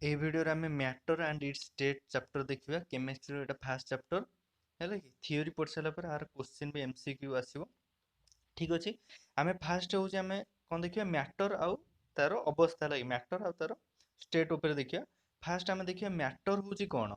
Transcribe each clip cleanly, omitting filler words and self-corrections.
এই ভিডিওରେ ଆମେ matter and its state chapter ଦେଖିବା କେମିଷ୍ଟ୍ରିର ଏଇଟା ଫାର୍ଷ୍ଟ ଚାପ୍ଟର ହେଲା କି ଥିଓରି ପଢ଼ି ସାରିଲା ପରେ ଆର କ୍ୱେଶ୍ଚିନ୍ ବି MCQ ଆସିବ ଠିକ୍ ଅଛି। ଆମେ ଫାର୍ଷ୍ଟ ହେଉଛି ଆମେ କ'ଣ ଦେଖିବା ମ୍ୟାଟର ଆଉ ତାର ଅବସ୍ଥା ଲାଗି ମ୍ୟାଟର ଆଉ ତାର ଷ୍ଟେଟ୍ ଉପରେ ଦେଖିବା। ଫାର୍ଷ୍ଟ ଆମେ ଦେଖିବା ମ୍ୟାଟର ହେଉଛି କ'ଣ।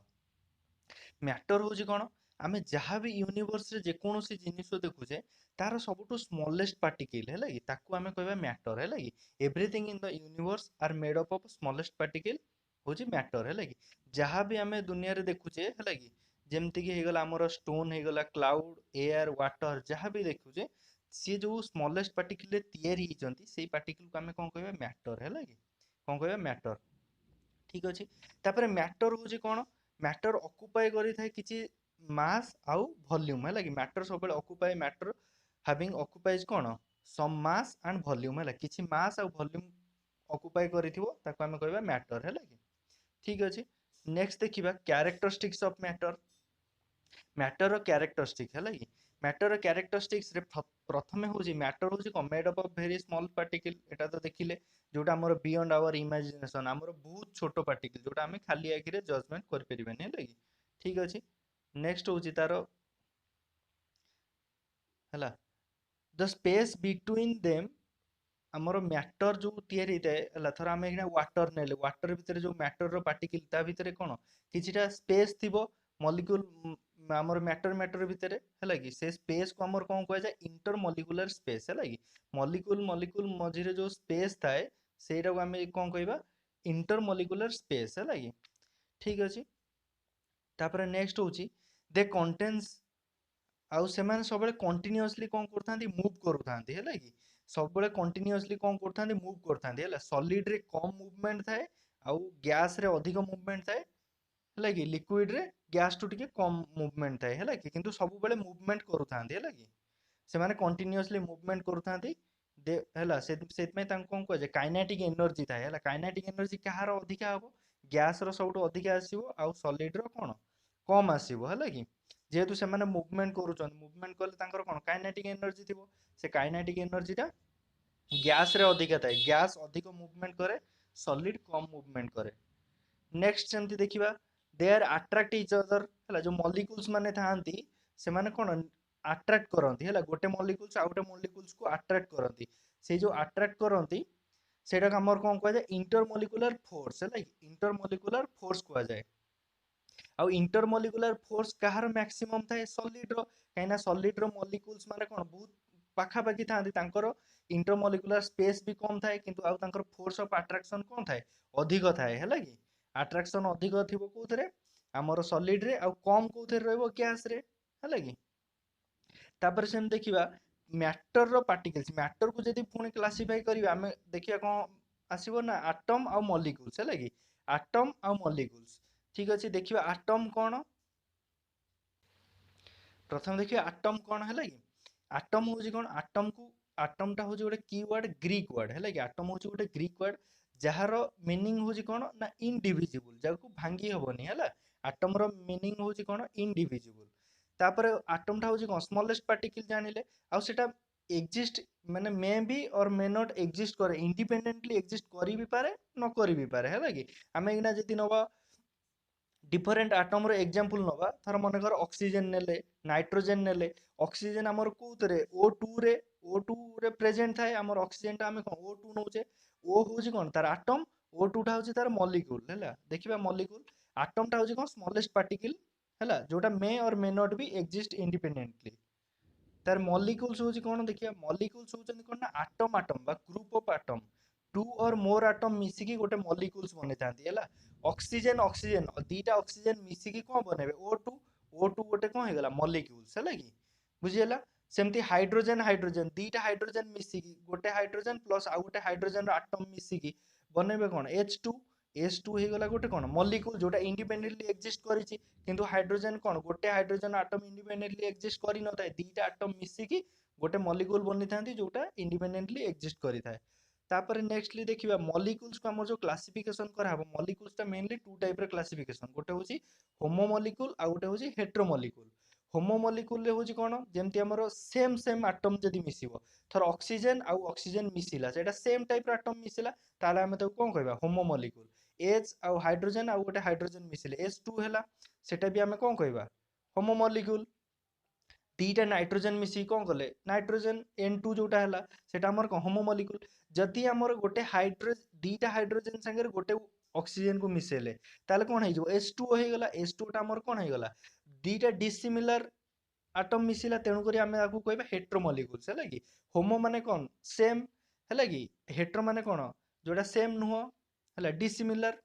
ମ୍ୟାଟର ହେଉଛି କ'ଣ ଆମେ ଯାହା ବି ୟୁନିଭର୍ସରେ ଯେକୌଣସି ଜିନିଷ ଦେଖୁଛେ ତାର ସବୁଠୁ ସ୍ମଲେଷ୍ଟ ପାର୍ଟିକଲ ହେଲା କି ତାକୁ ଆମେ କହିବା ମ୍ୟାଟର ହେଲା କି everything in the universe R made up of smallest particle ହେଉଛି ମ୍ୟାଟର ହେଲା କି ଯାହା ବି ଆମେ ଦୁନିଆରେ ଦେଖୁଛେ ହେଲା କି ଯେମିତିକି ହେଇଗଲା ଆମର ଷ୍ଟୋନ୍ ହେଇଗଲା କ୍ଲାଉଡ୍ ଏୟାର ୱାଟର ଯାହା ବି ଦେଖୁଛେ ସିଏ ଯେଉଁ ସ୍ମଲେଷ୍ଟ ପାର୍ଟିକଲରେ ତିଆରି ହେଇଛନ୍ତି ସେଇ ପାର୍ଟିକଲକୁ ଆମେ କ'ଣ କହିବା ମ୍ୟାଟର ହେଲା କି କ'ଣ କହିବା ମ୍ୟାଟର ଠିକ୍ ଅଛି। ତାପରେ ମ୍ୟାଟର ହେଉଛି କ'ଣ ମ୍ୟାଟର ଅକୁପାଏ କରିଥାଏ କିଛି ମାସ୍ ଆଉ ଭଲ୍ୟୁମ୍ ହେଲା କି ମ୍ୟାଟର ସବୁବେଳେ ଅକୁପାଏ ମ୍ୟାଟର ହାଭିଂ ଅକୁପାଇଜ୍ କ'ଣ ସମ୍ ମାସ୍ ଆଣ୍ଡ ଭଲ୍ୟୁମ୍ ହେଲା କିଛି ମାସ୍ ଆଉ ଭଲ୍ୟୁମ୍ ଅକୁପାଏ କରିଥିବ ତାକୁ ଆମେ କହିବା ମ୍ୟାଟର ହେଲା କି ଠିକ୍ ଅଛି। ନେକ୍ସଟ ଦେଖିବା କ୍ୟାରେକ୍ଟରିଷ୍ଟିକ୍ସ ଅଫ୍ ମ୍ୟାଟର ମ୍ୟାଟରର କ୍ୟାରେକ୍ଟରିଷ୍ଟିକ୍ ହେଲା କି ମ୍ୟାଟରର କ୍ୟାରେକ୍ଟରିଷ୍ଟିକ୍ସରେ ପ୍ରଥମେ ହେଉଛି ମ୍ୟାଟର ହେଉଛି କ'ଣ made up of very small particle ଏଟା ତ ଦେଖିଲେ ଯୋଉଟା ଆମର ବିୟଣ୍ଡ ଆୱାର ଇମାଜିନେସନ୍ ଆମର ବହୁତ ଛୋଟ ପାର୍ଟିକଲ ଯୋଉଟା ଆମେ ଖାଲି ଆଖିରେ ଜଜମେଣ୍ଟ କରିପାରିବାନି ହେଲା କି ଠିକ୍ ଅଛି। ନେକ୍ସଟ ହେଉଛି ତାର ହେଲା ଦ ସ୍ପେସ୍ ବିଟୱିନ୍ ଦେମ୍ ଆମର ମ୍ୟାଟର ଯେଉଁ ତିଆରି ହେଇଥାଏ ହେଲା ଥର ଆମେ ଏଇନା ୱାଟର ନେଲେ ୱାଟର ଭିତରେ ଯେଉଁ ମ୍ୟାଟରର ପାର୍ଟିକଲ ତା ଭିତରେ କ'ଣ କିଛିଟା ସ୍ପେସ୍ ଥିବ ମଲିକ୍ୟୁଲ ଆମର ମ୍ୟାଟର ଭିତରେ ହେଲା କି ସେ ସ୍ପେସ୍କୁ ଆମର କ'ଣ କୁହାଯାଏ ଇଣ୍ଟର ମଲିକୁଲାର ସ୍ପେସ୍ ହେଲା କି ମଲିକ୍ୟୁଲ ମଝିରେ ଯେଉଁ ସ୍ପେସ୍ ଥାଏ ସେଇଟାକୁ ଆମେ କ'ଣ କହିବା ଇଣ୍ଟର ମଲିକୁଲାର ସ୍ପେସ୍ ହେଲା କି ଠିକ୍ ଅଛି। ତାପରେ ନେକ୍ସଟ ହେଉଛି ଦେ କଣ୍ଟେନ୍ସ ଆଉ ସେମାନେ ସବୁବେଳେ କଣ୍ଟିନ୍ୟୁଅସଲି କ'ଣ କରୁଥାନ୍ତି ମୁଭ୍ କରୁଥାନ୍ତି ହେଲା କି ସବୁବେଳେ କଣ୍ଟିନ୍ୟୁଅସଲି କ'ଣ କରୁଥାନ୍ତି ମୁଭ୍ କରୁଥାନ୍ତି ହେଲା ସଲିଡ୍ରେ କମ୍ ମୁଭମେଣ୍ଟ ଥାଏ ଆଉ ଗ୍ୟାସ୍ରେ ଅଧିକ ମୁଭମେଣ୍ଟ ଥାଏ ହେଲା କି ଲିକ୍ୱିଡ୍ରେ ଗ୍ୟାସ୍ଠୁ ଟିକେ କମ୍ ମୁଭମେଣ୍ଟ ଥାଏ ହେଲା କି କିନ୍ତୁ ସବୁବେଳେ ମୁଭମେଣ୍ଟ କରୁଥାନ୍ତି ହେଲା କି ସେମାନେ କଣ୍ଟିନ୍ୟୁଅସଲି ମୁଭମେଣ୍ଟ କରୁଥାନ୍ତି ହେଲା ସେଥିପାଇଁ ତାଙ୍କୁ କ'ଣ କୁହାଯାଏ କାଇନେଟିକ୍ ଏନର୍ଜି ଥାଏ ହେଲା କାଇନେଟିକ୍ ଏନର୍ଜି କାହାର ଅଧିକା ହେବ ଗ୍ୟାସ୍ର ସବୁଠୁ ଅଧିକା ଆସିବ ଆଉ ସଲିଡ୍ର କ'ଣ କମ୍ ଆସିବ ହେଲା କି ଯେହେତୁ ସେମାନେ ମୁଭମେଣ୍ଟ କରୁଛନ୍ତି ମୁଭମେଣ୍ଟ କଲେ ତାଙ୍କର କ'ଣ କାଇନେଟିକ୍ ଏନର୍ଜି ଥିବ ସେ କାଇନେଟିକ୍ ଏନର୍ଜିଟା ଗ୍ୟାସ୍ରେ ଅଧିକା ଥାଏ ଗ୍ୟାସ୍ ଅଧିକ ମୁଭମେଣ୍ଟ କରେ ସଲିଡ୍ କମ୍ ମୁଭମେଣ୍ଟ କରେ। ନେକ୍ସଟ ସେମିତି ଦେଖିବା ଦେ ଆର୍ ଆଟ୍ରାକ୍ଟ ଇଚ୍ ଅଦର ହେଲା ଯେଉଁ ମଲିକୁଲ୍ସ ମାନେ ଥାଆନ୍ତି ସେମାନେ କ'ଣ ଆଟ୍ରାକ୍ଟ କରନ୍ତି ହେଲା ଗୋଟେ ମଲିକୁଲ୍ସ ଆଉ ଗୋଟେ ମଲିକୁଲ୍ସକୁ ଆଟ୍ରାକ୍ଟ କରନ୍ତି ସେଇ ଯେଉଁ ଆଟ୍ରାକ୍ଟ କରନ୍ତି ସେଇଟାକୁ ଆମର କ'ଣ କୁହାଯାଏ ଇଣ୍ଟର ମଲିକୁଲାର ଫୋର୍ସ ହେଲା କି ଇଣ୍ଟର ମଲିକୁଲାର ଫୋର୍ସ କୁହାଯାଏ। ଆଉ ଇଣ୍ଟର ମଲିକୁଲାର ଫୋର୍ସ କାହାର ମ୍ୟାକ୍ସିମମ୍ ଥାଏ ସଲିଡ୍ର କାହିଁକିନା ସଲିଡ୍ର ମଲିକୁଲ୍ସ ମାନେ କ'ଣ ବହୁତ ପାଖାପାଖି ଥାଆନ୍ତି ତାଙ୍କର ଇଣ୍ଟର ମଲିକୁଲାର ସ୍ପେସ୍ ବି କମ୍ ଥାଏ କିନ୍ତୁ ଆଉ ତାଙ୍କର ଫୋର୍ସ ଅଫ୍ ଆଟ୍ରାକ୍ସନ୍ କ'ଣ ଥାଏ ଅଧିକ ଥାଏ ହେଲା କି ଆଟ୍ରାକ୍ସନ୍ ଅଧିକ ଥିବ କେଉଁଥିରେ ଆମର ସଲିଡ୍ରେ ଆଉ କମ୍ କେଉଁଥିରେ ରହିବ ଗ୍ୟାସ୍ରେ ହେଲା କି ତାପରେ ସେମିତି ଦେଖିବା ମ୍ୟାଟରର ପାର୍ଟିକଲ୍ସ ମ୍ୟାଟରକୁ ଯଦି ପୁଣି କ୍ଲାସିଫାଇ କରିବା ଆମେ ଦେଖିବା କ'ଣ ଆସିବ ନା ଆଟମ୍ ଆଉ ମଲିକୁଲ୍ସ ହେଲା କି ଆଟମ୍ ଆଉ ମଲିକୁଲ୍ସ ଠିକ୍ ଅଛି ଦେଖିବା ଆଟମ୍ କ'ଣ ପ୍ରଥମେ ଦେଖିବା ଆଟମ୍ କ'ଣ ହେଲା କି ଆଟମ୍ ହେଉଛି କ'ଣ ଆଟମ୍ଟା ହେଉଛି ଗୋଟେ କି ୱାର୍ଡ ଗ୍ରୀକ୍ ୱାର୍ଡ ହେଲା କି ଆଟମ୍ ହେଉଛି ଗୋଟେ ଗ୍ରୀକ୍ ୱାର୍ଡ ଯାହାର ମିନିଂ ହେଉଛି କ'ଣ ନା ଇନଡିଭିଜିବୁଲ ଯାହାକୁ ଭାଙ୍ଗି ହେବନି ହେଲା ଆଟମ୍ର ମିନିଂ ହେଉଛି କ'ଣ ଇନଡିଭିଜିବୁଲ ତାପରେ ଆଟମ୍ଟା ହେଉଛି କ'ଣ ସ୍ମଲେଷ୍ଟ ପାର୍ଟିକଲ ଜାଣିଲେ ଆଉ ସେଟା ଏକ୍ଜିଷ୍ଟ ମାନେ ମେ ବି ଅର୍ ମେ ନଟ୍ ଏକ୍ଜିଷ୍ଟ କରେ ଇଣ୍ଡିପେଣ୍ଡେଣ୍ଟଲି ଏକ୍ଜିଷ୍ଟ କରି ବି ପାରେ ନ କରି ବି ପାରେ ହେଲା କି ଆମେ ଏଇନା ଯଦି ନେବା डिफरेंट आटम एग्जांपल नवा थर मनकर ऑक्सीजन नेले नाइट्रोजन नेले ऑक्सीजन आमर कोउतरे O2 रे प्रेजेंट थाए आमर ऑक्सीजन ता आमे कोन O2 नउचे O होची कोन तार आटम O2 टा होची तार मॉलिक्यूल हैला देखिबा मॉलिक्यूल आटम टा होची कोन स्मॉलेस्ट पार्टिकल हैला जोटा मे और may not be exist independently तार मॉलिक्यूल्स होची कोन देखिया मॉलिक्यूल्स होचन कोन ना आटम बा ग्रुप ऑफ आटम टू और मोर आटम मिसिकी गोटे मॉलिक्यूल्स बने थांती हैला ऑक्सीजन दीटा ऑक्सीजन मिसिकी कोन बनेबे O2 गोटे कोन हेगला मॉलिक्यूल्स हैला कि बुझियला सेमती हाइड्रोजन दीटा हाइड्रोजन मिसिकी गोटे हाइड्रोजन प्लस आ गोटे हाइड्रोजन आटम मिसिकी बनेबे कोन H2 हेगला गोटे कोन मॉलिक्यूल जोटा इंडिपेंडेंटली एग्जिस्ट करिछि किंतु हाइड्रोजन कोन गोटे हाइड्रोजन आटम इंडिपेंडेंटली एग्जिस्ट करि न थाए दीटा आटम मिसिकी गोटे मॉलिक्यूल बनि थांती जोटा इंडिपेंडेंटली एग्जिस्ट करि थाए तापर नेक्स्टली देखिबा मॉलिक्यूल्स को हमर जो क्लासिफिकेशन करा हबो मॉलिक्यूल्स ता मेनली टू टाइप रे क्लासिफिकेशन गोटे होची होमो मॉलिक्यूल आ गोटे होची हेटेरो मॉलिक्यूल होमो मॉलिक्यूल रे होची कोन जेमति हमर सेम एटम जदी मिसिबो थर ऑक्सीजन मिसिला सेटा सेम टाइप रे एटम मिसिला ताले हमें ताको कोन कहबा होमो मॉलिक्यूल H आउ हाइड्रोजन आउ गोटे हाइड्रोजन मिसिले H2 हैला सेटा भी आमे कोन कहबा होमो मॉलिक्यूल दीटा नाइट्रोजन मिसी कोन कले नाइट्रोजन N2 जोटा हैला सेटा हमर कोन होमो मॉलिक्यूल जदि हमर गोटे दीटा हाइड्रोजन संगे गोटे ऑक्सीजन को मिसेले ताले कोन हे जो H2O हे गला H2 टा हमर कोन हे गला दीटा डिसिमिलर आटम मिसिला तेणु करी आमे आकु कहबा हेट्रो मॉलिक्यूल्स हैला कि होमो माने कोन सेम हैला कि हेट्रो माने कोन जोटा सेम नुहो हैला डिसिमिलर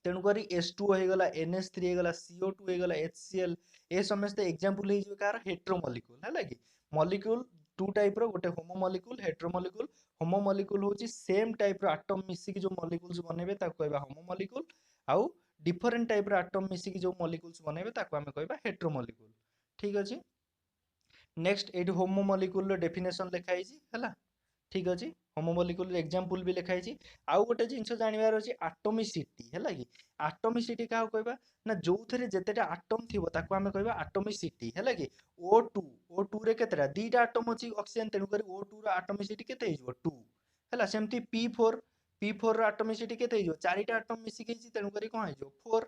तेणु करी H2O हे गला NH3 हे गला CO2 हे गला HCl ए समस्त एग्जांपल हे जो कार हेट्रो मॉलिक्यूल हैला कि मॉलिक्यूल टू टाइप रो गोटे होमो मॉलिक्यूल हेट्रो मॉलिक्यूल होमो मॉलिक्यूल होची सेम टाइप रो एटम मिसी की जो मॉलिक्यूल्स बनेबे ताको कहबा होमो मॉलिक्यूल आउ डिफरेंट टाइप रो एटम मिसी की जो मॉलिक्यूल्स बनेबे ताको हमें कहबा हेट्रो मॉलिक्यूल ठीक अछि नेक्स्ट एठी होमो मॉलिक्यूल रो डेफिनेशन लिखा हिची हैला ठीक अछि होमो मॉलिक्यूल एग्जांपल भी लिखा हिची आउ गोटे जिंस जानिबार अछि एटॉमिसिटी हैला कि एटॉमिसिटी का कहबा ना जोथरे जेतेटा एटम थिबो ताको हमें कहबा एटॉमिसिटी हैला कि O2 रे केतेटा दीटा एटम अछि ऑक्सीजन तेनु करी O2 रो एटॉमिसिटी केते हिजो 2 हैला सेमती P4 रो एटॉमिसिटी केते हिजो चारिटा एटम मिसी गेछि तेनु करी कोन हिजो 4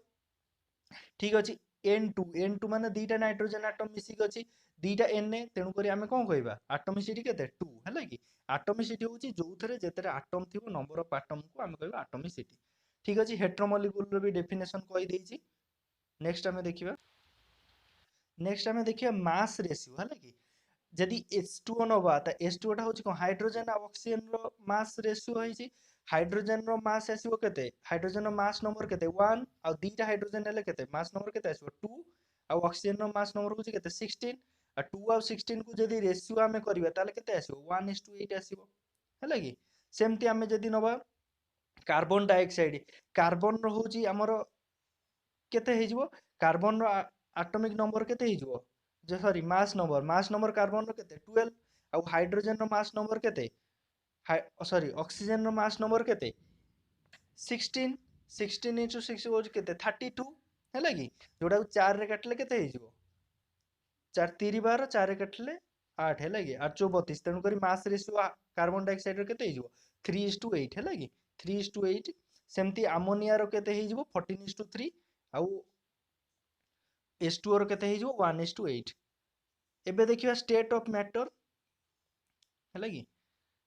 ठीक अछि N2 माने दीटा नाइट्रोजन एटम मिसी गछि दीटा Na तेणु करी आमे कोन कहबा एटॉमिसिटी केते 2 हैला कि एटॉमिसिटी होची जोथरे जेतेरे एटम थिबो नंबर ऑफ एटम को आमे कहबा एटॉमिसिटी ठीक अछि हेट्रो मॉलिक्यूल रो भी डेफिनेशन कहि देछि नेक्स्ट आमे देखिबा मास रेशियो हैला कि जदि H2O नबा त H2O टा होची कोन हाइड्रोजन आ ऑक्सीजन रो मास रेशियो होईची हाइड्रोजन रो मास आसीबो केते हाइड्रोजन रो मास नंबर केते 1 आ दीटा हाइड्रोजन हेले केते मास नंबर केते आसीबो 2 आ ऑक्सीजन रो मास नंबर होची केते 16 आ 2 आ 16 को जदि रेशियो आमे करबा ताले केते आसीबो 1:8 आसीबो हैला कि सेमती आमे जदि नबा कार्बन डाइऑक्साइड कार्बन रो होची हमरो केते हेजिवो कार्बन रो एटॉमिक नंबर केते हेजिवो जे सॉरी मास नंबर कार्बन रो केते 12 आ हाइड्रोजन रो मास नंबर केते सॉरी ऑक्सीजन रो मास नंबर केते 16 16 into 6 हो केते 32 हैला कि जोटा 4 रे काटले केते हेजिवो 4 3 12 4 रे काटले 8 हैला कि 8 32 तेनु करी मास रेशियो कार्बन डाइऑक्साइड रो केते हेजिवो 3:8 हैला कि 3:8 सेमती अमोनिया रो केते हेजिवो 14:3 आ H2O रो केते हेजिवो 1:8 एबे देखिबा स्टेट ऑफ मैटर हैला कि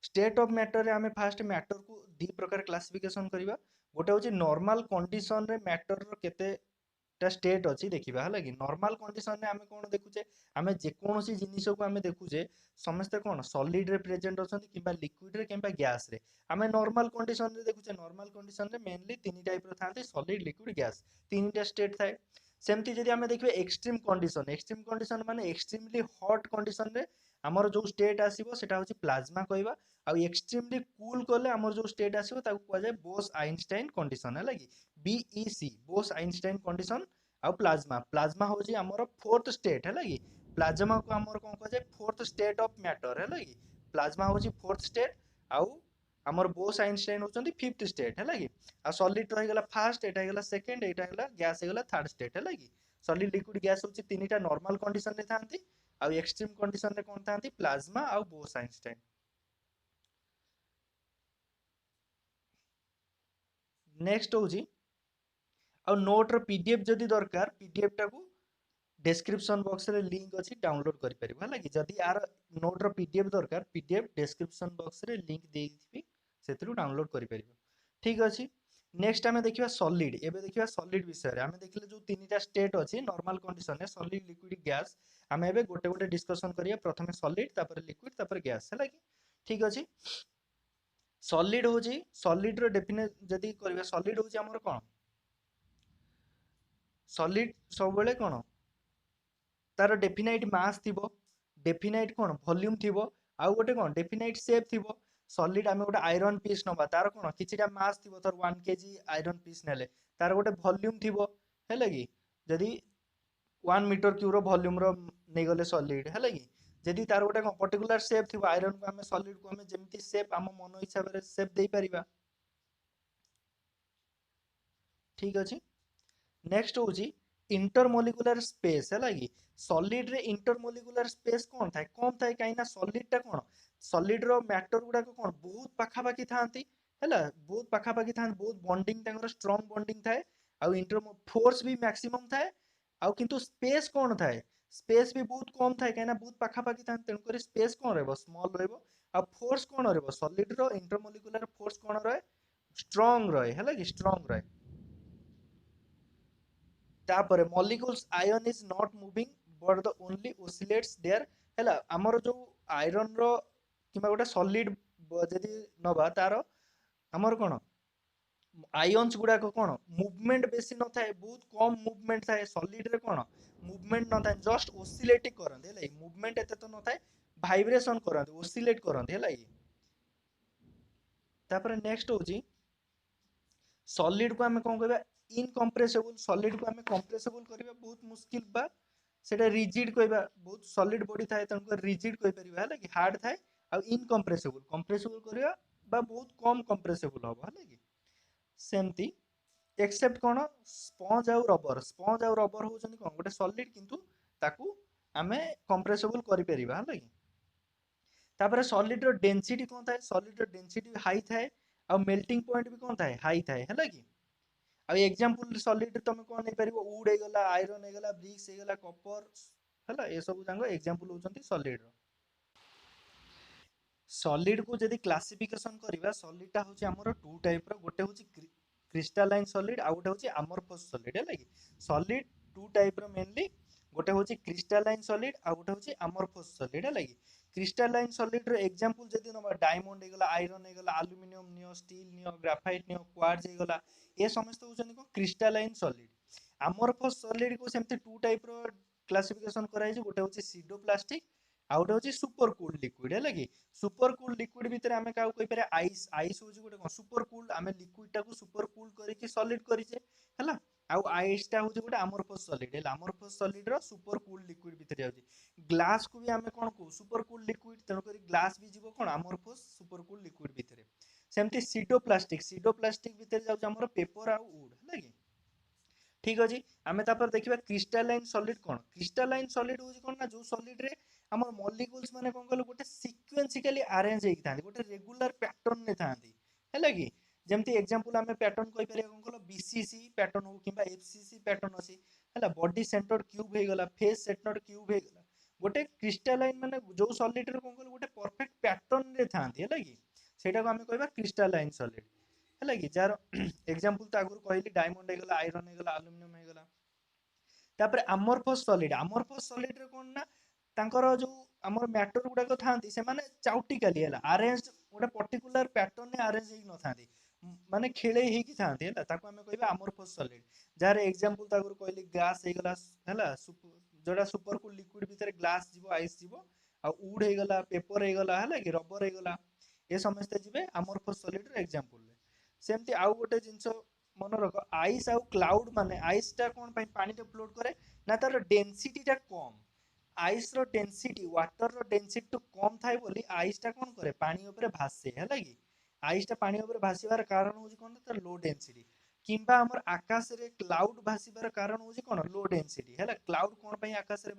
स्टेट ऑफ मैटर रे हमें फास्ट मैटर को दी प्रकार क्लासिफिकेशन करिबा गोटे होची नॉर्मल कंडीशन रे मैटर रो केते टा स्टेट अछि देखिबा हला कि नॉर्मल कंडीशन रे हमें कोन देखुचे हमें जे कोनोसी जिनिस को हमें देखुचे समस्त कोन सॉलिड रे प्रेजेंट अछंती किबा लिक्विड रे किबा गैस रे हमें नॉर्मल कंडीशन रे देखुचे नॉर्मल कंडीशन रे मेनली तीन टाइप रो थांती सॉलिड लिक्विड गैस तीनटा स्टेट थाए सेमती जदि हमें देखबे एक्सट्रीम कंडीशन माने एक्सट्रीमली हॉट कंडीशन रे हमर जो स्टेट आसीबो सेटा होची प्लाज्मा कहबा आ एक्सट्रीमली कूल करले हमर जो स्टेट आसीबो ताको कहवा जाय बोस आइंस्टाइन कंडीशन है लगी बीईसी बोस आइंस्टाइन कंडीशन आ प्लाज्मा होची हमर फोर्थ स्टेट है लगी प्लाज्मा को हमर कोन कहवा जाय फोर्थ स्टेट ऑफ मैटर है लगी प्लाज्मा होची फोर्थ स्टेट आ हमर बोस आइंस्टाइन होचंती फिफ्थ स्टेट है लगी आ सॉलिड रह गेला फर्स्ट एटा गेला सेकंड एटा गेला गैस गेला थर्ड स्टेट है लगी सॉलिड लिक्विड गैस होची तीनटा नॉर्मल कंडीशन रे थांती आ एक्सट्रीम कंडीशन रे कोन थांती प्लाज्मा आ बोस आइंस्टाइन नेक्स्ट होची आ नोट रो पीडीएफ जदी दरकार पीडीएफ टा को डिस्क्रिप्शन बॉक्स रे लिंक अछि डाउनलोड करि परिबा लागि जदी आर नोट रो पीडीएफ दरकार पीडीएफ डिस्क्रिप्शन बॉक्स रे लिंक देइथिबी सेतरु डाउनलोड करि परिबा ठीक अछि नेक्स्ट हमें देखिबा सॉलिड एबे देखिबा सॉलिड विषय रे हमें देखले जो तीनटा स्टेट अछि नॉर्मल कंडीशन रे सॉलिड लिक्विड गैस हमें एबे गोटे गोटे डिस्कशन करिया प्रथमे सॉलिड तापर लिक्विड तापर गैस है लागि ठीक अछि सॉलिड होची सॉलिड रो डेफिनेट जदी करबा सॉलिड होची हमर कोन सॉलिड सब बेले कोन तार डेफिनाइट मास थिबो डेफिनाइट कोन वॉल्यूम थिबो आउ गोटे कोन डेफिनाइट शेप थिबो सॉलिड आमे गोटे आयरन पीस नबा तार कोन किछिटा मास थिबो तर 1 केजी आयरन पीस नेले तार गोटे वॉल्यूम थिबो हेले कि जदी 1 मीटर क्यूब रो वॉल्यूम रो नै गले सॉलिड हेले कि जदी तार गोटे कोन पर्टिकुलर शेप थिबो आयरन को हमें सॉलिड को हमें जेमति शेप हम मन हिसाब रे शेप देई परिबा ठीक अछि नेक्स्ट होची इंटरमोलिकुलर स्पेस है लगी सॉलिड रे इंटरमोलिकुलर स्पेस कौन थाए कम थाए कहीं ना सॉलिड टा कौन सॉलिड रो मैटर गुडा को कौन बहुत पाखा पाखी थांती ହେଲା ବହୁତ ପାଖାପାଖି ଥାନ୍ତି, ବହୁତ ବଣ୍ଡିଂ ତାଙ୍କର ଷ୍ଟ୍ରଙ୍ଗ ବଣ୍ଡିଂ ଥାଏ, ଆଉ ଇଣ୍ଟର ଫୋର୍ସ ବି ମ୍ୟାକ୍ସିମମ୍ ଥାଏ, ଆଉ କିନ୍ତୁ ସ୍ପେସ୍ କ'ଣ ଥାଏ, ସ୍ପେସ୍ ବି ବହୁତ କମ୍ ଥାଏ, କାହିଁକିନା ବହୁତ ପାଖାପାଖି ଥାନ୍ତି, ତେଣୁକରି ସ୍ପେସ୍ କ'ଣ ରହିବ, ସ୍ମଲ୍ ରହିବ। ଆଉ ଫୋର୍ସ କ'ଣ ରହିବ, ସଲିଡ୍ର ଇଣ୍ଟରମଲିକୁଲାର ଫୋର୍ସ କ'ଣ ରହେ, ଷ୍ଟ୍ରଙ୍ଗ ରହେ, ହେଲା କି ଷ୍ଟ୍ରଙ୍ଗ ରହେ। ତାପରେ molecules ion is not moving but the only oscillates there, ହେଲା ଆମର ଯୋଉ ଆଇରନ୍ ର କିମ୍ବା ଗୋଟେ ସଲିଡ୍ ଯଦି ନବା ତାର ଆମର କ'ଣ ଆୟନ୍स ଗୁଡାକ କ'ଣ ମୁଭमेंट ବେଶୀ ନଥାଏ, ବହୁତ କମ ମୁଭमेंट ଥାଏ, ସଲିଡ୍ ରେ କ'ଣ ମୁଭमेंट ନଥାଏ, ଜଷ୍ଟ ଓସିଲେଟ୍ କରନ୍ତି, ହେଲା ମୁଭमेंट ଏତେ ତ ନଥାଏ, ଭାଇବ୍ରେସନ କରନ୍ତି, ଓସିଲେଟ୍ କରନ୍ତି, ହେଲା କି। ତାପରେ ନେକ୍ସଟ ହଉଛି सॉलिड को आम कौन कहबा इनकम्प्रेसेबल, सॉलिड को आम कंप्रेसेबल करबा बहुत मुश्किल बा सेटा रिजिड कहबा, बहुत सॉलिड बॉडी थाए तनको रिजिड कहि परिबा, हैला कि हार्ड थाए, आ इनकम्प्रेसेबल कंप्रेसेबल करबा बा बहुत कम कंप्रेसेबल हो, हैला कि सेमती एक्सेप्ट कोन स्पंज आउ रबर, स्पंज आउ रबर होचनी कोन गोटे सॉलिड किंतु ताकू आमे कंप्रेसेबल करि परिबा, हैला कि। तापर सॉलिड रो डेंसिटी कोन थाए, सॉलिड रो डेंसिटी हाई थाए, आ मेल्टिंग पॉइंट भी कोन थाए, हाई थाए, हैला कि। आ एग्जांपल सॉलिड तुम कोन नै परिबो, वुड हे गला, आयरन हे गला, ब्रिक्स हे गला, कॉपर, हैला ए सब जांगो एग्जांपल होचंती सॉलिड रो। सॉलिड को जदि क्लासिफिकेशन करबा, सॉलिड टा होची हमर टू टाइप रो, गोटे होची क्रिस्टालाइन सॉलिड, आ गोटे होची अमorphous सॉलिड, हैला कि। सॉलिड टू टाइप रो मेनली, गोटे होची क्रिस्टालाइन सॉलिड, आ गोटे होची अमorphous सॉलिड, हैला कि। क्रिस्टालाइन सॉलिड रो एग्जांपल जदि नबा, डायमंड हे गला, आयरन हे गला, एल्युमिनियम नियो, स्टील नियो, ग्राफाइट नियो, क्वार्ट्ज हे गला, ए समस्त होचनी को क्रिस्टालाइन सॉलिड। अमorphous सॉलिड को सेमते टू टाइप रो क्लासिफिकेशन कराई छै, गोटे होची सीडोप्लास्टिक, आ गोटे होची सुपर कूल्ड लिक्विड, हैला कि। सुपर कूल्ड लिक्विड भितर आमे काउ कहि पारे आइस, आइस होची गोटे सुपर कूल्ड, आमे लिक्विड टाको सुपर कूल्ड करिके सॉलिड करिचे, हैला। आउ आइस टा होची गोटे अमorphous सॉलिड, हैला अमorphous सॉलिड रो सुपर कूल्ड लिक्विड भितर जाउची। ग्लास को भी आमे कोन को सुपर कूल्ड लिक्विड, तेनो करी ग्लास भी जीवो कोन अमorphous सुपर कूल्ड लिक्विड भितर। सेमती सीडोप्लास्टिक, सीडोप्लास्टिक भितर जाउची हमर पेपर आ वुड, हैला कि। ठीक अछि, आमे तापर देखिबा क्रिस्टालाइन सॉलिड कोन, क्रिस्टालाइन सॉलिड होची कोन ना जो सॉलिड रे हमर मॉलिक्यूल्स माने कोन कहलो गोटे सिक्वेंसिकली अरेंज हेकि थांती, गोटे रेगुलर पैटर्न ने थांती, हैला कि। जेमती एग्जांपल आमे पैटर्न कहि परिया कोन कहलो बीसीसी पैटर्न हो किबा एफसीसी पैटर्न अछि, हैला बॉडी सेंटर्ड क्यूब हे गला, फेस सेंटर्ड क्यूब हे गला, गोटे क्रिस्टालाइन माने जो सॉलिड रे कोन कहलो गोटे परफेक्ट पैटर्न रे थांती, हैला कि। सेटा को आमे कहबा क्रिस्टालाइन सॉलिड, हैला कि। जार एग्जांपल तो आगुर कहली डायमंड हे गला, आयरन हे गला, एल्युमिनियम हे गला। तापर अमorphous सॉलिड, अमorphous सॉलिड रे कोन ना तांकर जो हमर मैटर गुडा थांती से माने चाउटिकली हैला अरेंज्ड, गोटे पर्टिकुलर पैटर्न ने अरेंज हेकि न थांती, माने खेले हेकि थांती, हैला ताको हमें कहबा अमorphous सॉलिड। जार एग्जांपल तो आगुर कहली ग्लास हे गला, हैला जोडा सुपर कूल लिक्विड भीतर ग्लास जीवो, आइस जीवो, आ वुड हे गला, पेपर हे गला, हैला कि रबर हे गला, ए समस्त जिवे अमorphous सॉलिड रे एग्जांपल रे। सेमती आउ गोटे जिंस मन रख, आइस आउ क्लाउड माने आइस टा कोन पई पानी टे फ्लोट करे ना, तार डेंसिटी टा कम, आइस रो डेंसिटी वाटर रो डेंसिटी तो कम थाए बोली आइस टा कोन करे पानी ऊपर भासे, हैला कि। आइस टा पानी ऊपर भासीबार कारण होची कोन तार लो डेंसिटी, किंबा हमर आकाश रे क्लाउड भासीबार कारण होची कोन लो डेंसिटी, हैला। क्लाउड कोन पई आकाश रे